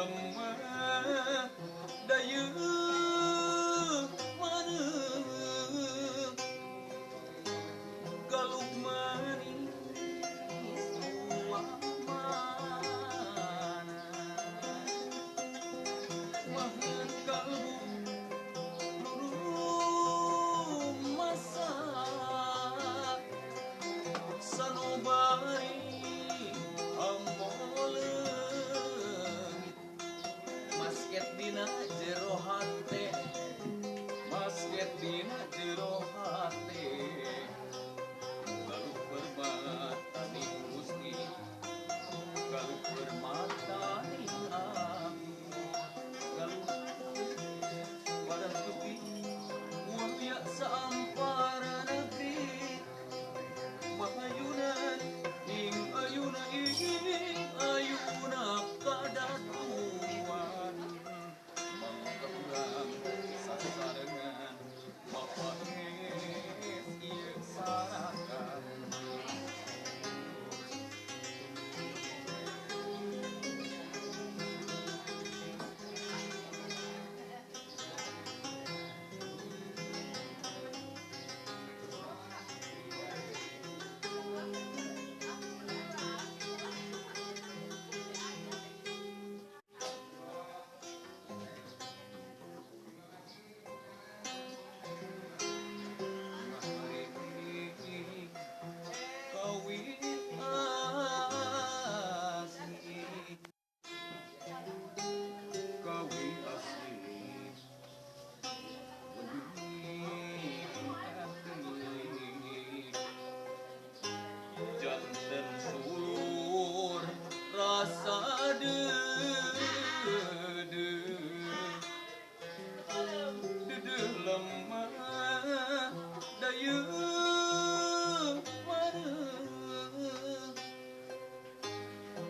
lemah daya maneh galuk manis buah mana mahan kalbu luru masa sanubari amboleungit masket dina jero hate masket dina jero hate galuk permata ning Gusti galuk permata ning abi galuk pada tepi mulia saampara negeri mahayunan ning ayuna ing ayuna kadatuan mangga urang sasarengan mapahes ieu sarakan kawi asih kawi asih janten sulur rasa dede lemah daya maneh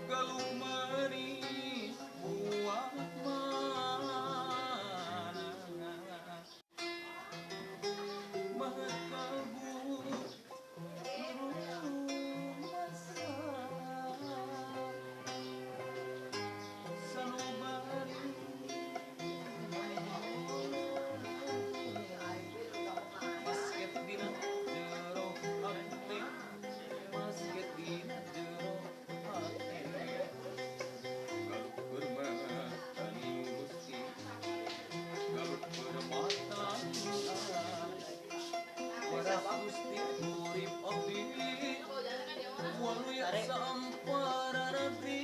galuk manis buah mana mahat kalbu masa sanubari masket dina jero hate masket dina jero hate galuk permata ning Gusti galuk permata ning abi waras Gusti urip abdi walu ya saampara negeri